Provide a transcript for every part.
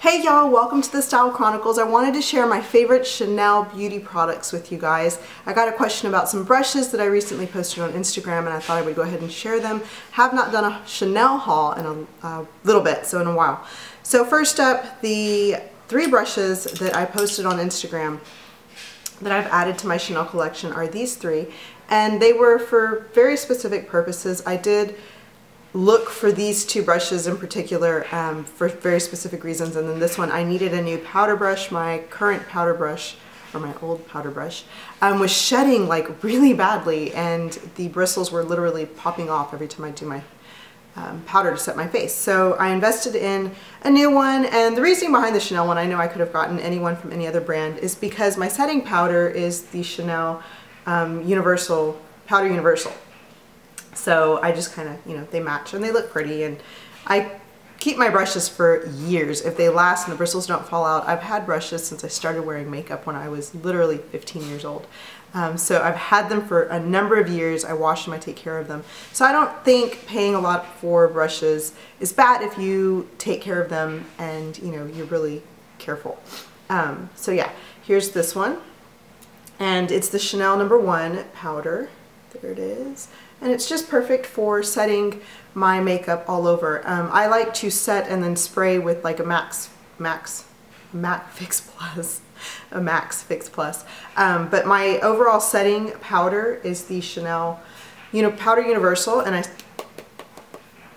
Hey y'all, welcome to the Style Chronicles. I wanted to share my favorite Chanel beauty products with you guys. I got a question about some brushes that I recently posted on Instagram and I thought I would go ahead and share them. Have not done a Chanel haul in a little bit, so in a while. So first up, the 3 brushes that I posted on Instagram that I've added to my Chanel collection are these 3, and they were for very specific purposes. I did look for these 2 brushes in particular for very specific reasons, and then this one I needed a new powder brush. My current powder brush, or my old powder brush, was shedding like really badly, and the bristles were literally popping off every time I do my powder to set my face. So I invested in a new one, and the reasoning behind the Chanel one, I know I could have gotten any one from any other brand, is because my setting powder is the Chanel Universal Powder Universal. So I just kind of, you know, they match and they look pretty, and I keep my brushes for years. If they last and the bristles don't fall out, I've had brushes since I started wearing makeup when I was literally 15 years old. So I've had them for a number of years. I wash them, I take care of them. So I don't think paying a lot for brushes is bad if you take care of them and, you know, you're really careful. So yeah, here's this one, and it's the Chanel No. 1 powder. There it is. And it's just perfect for setting my makeup all over. I like to set and then spray with like a Max Fix Plus. But my overall setting powder is the Chanel Powder Universal, and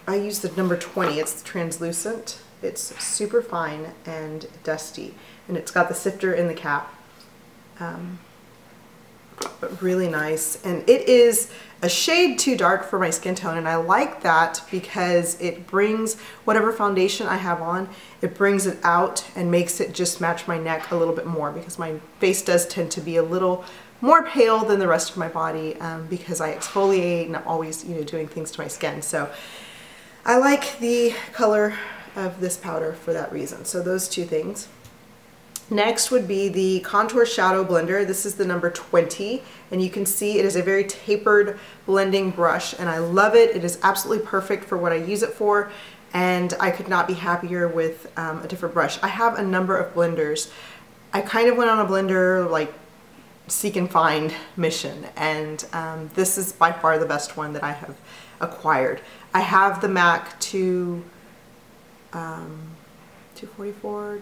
I use the No. 20. It's translucent. It's super fine and dusty, and it's got the sifter in the cap. But really nice, and it is a shade too dark for my skin tone, and I like that because it brings whatever foundation I have on, it brings it out and makes it just match my neck a little bit more, because my face does tend to be a little more pale than the rest of my body because I exfoliate and I'm always, you know, doing things to my skin. So I like the color of this powder for that reason. So those 2 things. Next would be the Contour Shadow Blender. This is the No. 20, and you can see it is a very tapered blending brush, and I love it. It is absolutely perfect for what I use it for, and I could not be happier with a different brush. I have a number of blenders. I kind of went on a blender like seek and find mission, and this is by far the best one that I have acquired. I have the MAC 244,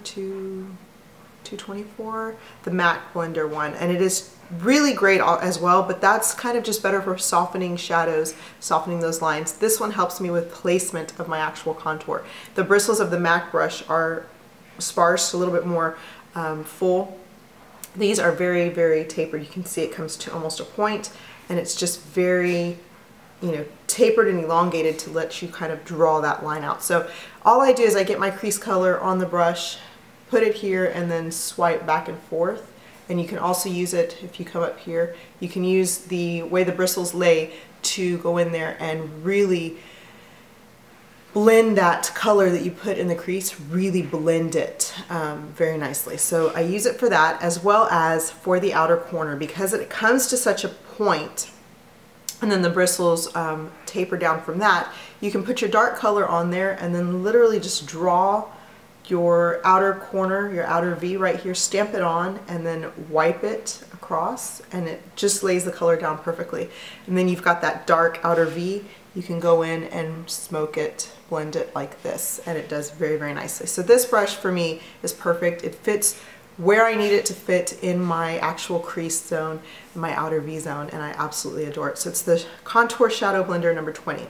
224, the MAC blender one, and it is really great as well, but that's kind of just better for softening shadows, softening those lines. This one helps me with placement of my actual contour. The bristles of the MAC brush are sparse, a little bit more full. These are very, very tapered. You can see it comes to almost a point, and it's just very, you know, tapered and elongated to let you kind of draw that line out. So all I do is I get my crease color on the brush, put it here, and then swipe back and forth. And you can also use it, if you come up here, you can use the way the bristles lay to go in there and really blend that color that you put in the crease, really blend it very nicely. So I use it for that, as well as for the outer corner, because it comes to such a point and then the bristles taper down from that. You can put your dark color on there and then literally just draw your outer corner, your outer V right here, stamp it on, and then wipe it across, and it just lays the color down perfectly. And then you've got that dark outer V. You can go in and smoke it, blend it like this, and it does very, very nicely. So this brush for me is perfect. It fits where I need it to fit in my actual crease zone, my outer V zone, and I absolutely adore it. So it's the Contour Shadow Blender No. 20.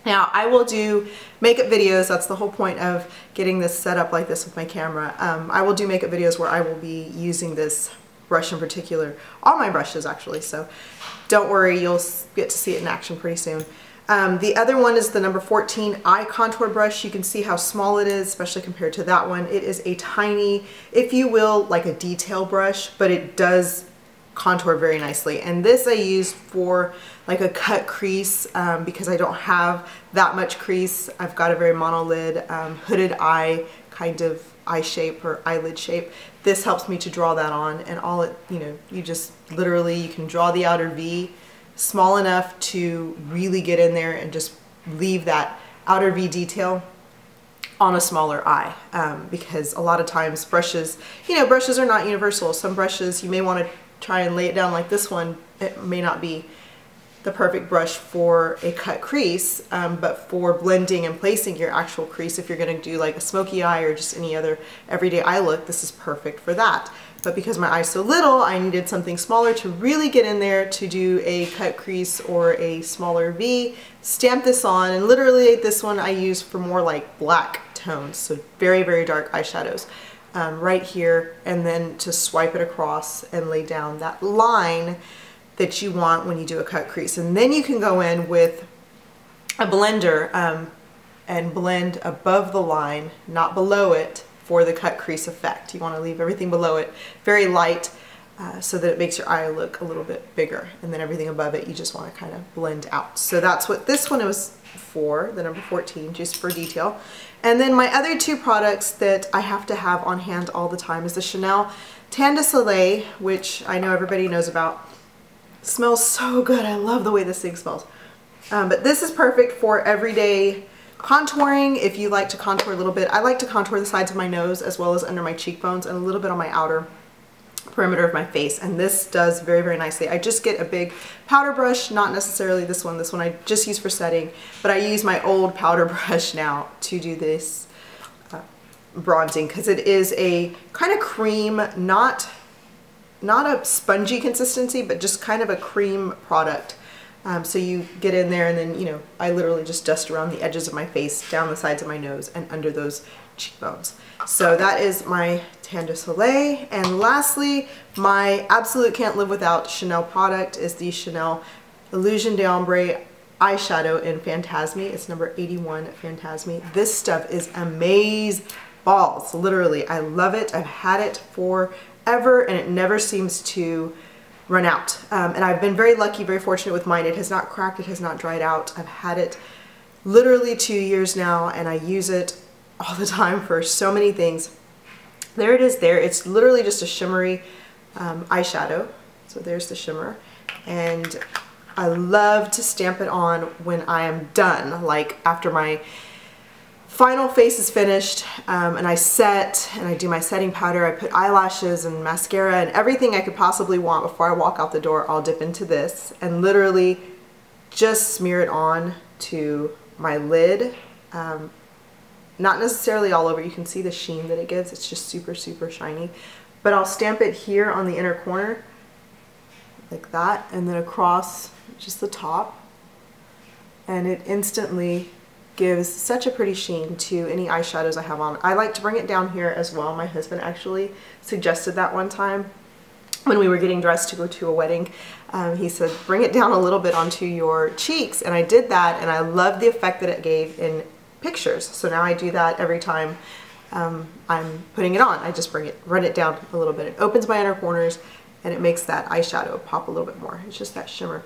Now, I will do makeup videos. That's the whole point of getting this set up like this with my camera. I will do makeup videos where I will be using this brush in particular, all my brushes actually, so don't worry, you'll get to see it in action pretty soon. The other one is the No. 14 Eye Contour Brush. You can see how small it is, especially compared to that one. It is a tiny, if you will, like a detail brush, but it does contour very nicely. And this I use for like a cut crease because I don't have that much crease. I've got a very monolid, hooded eye kind of eye shape or eyelid shape. This helps me to draw that on, and all it, you know, you just literally, you can draw the outer V small enough to really get in there and just leave that outer V detail on a smaller eye, because a lot of times brushes, you know, brushes are not universal. Some brushes you may want to try and lay it down like this one. It may not be the perfect brush for a cut crease, but for blending and placing your actual crease, if you're going to do like a smoky eye or just any other everyday eye look, this is perfect for that. But because my eye's so little, I needed something smaller to really get in there to do a cut crease or a smaller V. Stamp this on, and literally this one I use for more like black tones, so very, very dark eyeshadows. Right here, and then to swipe it across and lay down that line that you want when you do a cut crease. And then you can go in with a blender and blend above the line, not below it, for the cut crease effect. You want to leave everything below it very light, so that it makes your eye look a little bit bigger, and then everything above it you just want to kind of blend out. So that's what this one was for, the number 14, just for detail. And then my other two products that I have to have on hand all the time is the Chanel Tan de Soleil, which I know everybody knows about. Smells so good. I love the way this thing smells. But this is perfect for everyday contouring. If you like to contour a little bit, I like to contour the sides of my nose as well as under my cheekbones and a little bit on my outer perimeter of my face, and this does very, very nicely. I just get a big powder brush, not necessarily this one I just use for setting, but I use my old powder brush now to do this bronzing, because it is a kind of cream, not a spongy consistency, but just kind of a cream product. So you get in there and then, you know, I literally just dust around the edges of my face, down the sides of my nose, and under those cheekbones. So that is my Tan de Soleil. And lastly, my absolute can't live without Chanel product is the Chanel Illusion d'Ombre eyeshadow in Fantasme. It's number 81 Fantasme. This stuff is amaze balls. Literally, I love it. I've had it forever and it never seems to run out. And I've been very lucky, very fortunate with mine. It has not cracked, it has not dried out. I've had it literally 2 years now, and I use it all the time for so many things. There it is there. It's literally just a shimmery eyeshadow. So there's the shimmer. And I love to stamp it on when I am done, like after my final face is finished, and I set and I do my setting powder. I put eyelashes and mascara and everything I could possibly want before I walk out the door. I'll dip into this and literally just smear it on to my lid. Not necessarily all over. You can see the sheen that it gives. It's just super, super shiny. But I'll stamp it here on the inner corner like that, and then across just the top, and it instantly gives such a pretty sheen to any eyeshadows I have on. I like to bring it down here as well. My husband actually suggested that one time when we were getting dressed to go to a wedding. He said, bring it down a little bit onto your cheeks, and I did that, and I love the effect that it gave in pictures. So now I do that every time I'm putting it on. I just run it down a little bit. It opens my inner corners and it makes that eyeshadow pop a little bit more. It's just that shimmer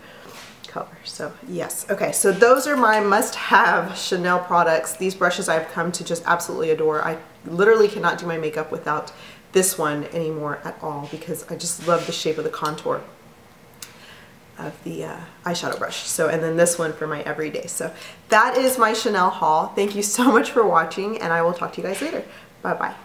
color. So yes. Okay, so those are my must-have Chanel products. These brushes I've come to just absolutely adore. I literally cannot do my makeup without this one anymore at all, because I just love the shape of the contour of the eyeshadow brush. So, and then this one for my everyday. So that is my Chanel haul. Thank you so much for watching, and I will talk to you guys later. Bye bye.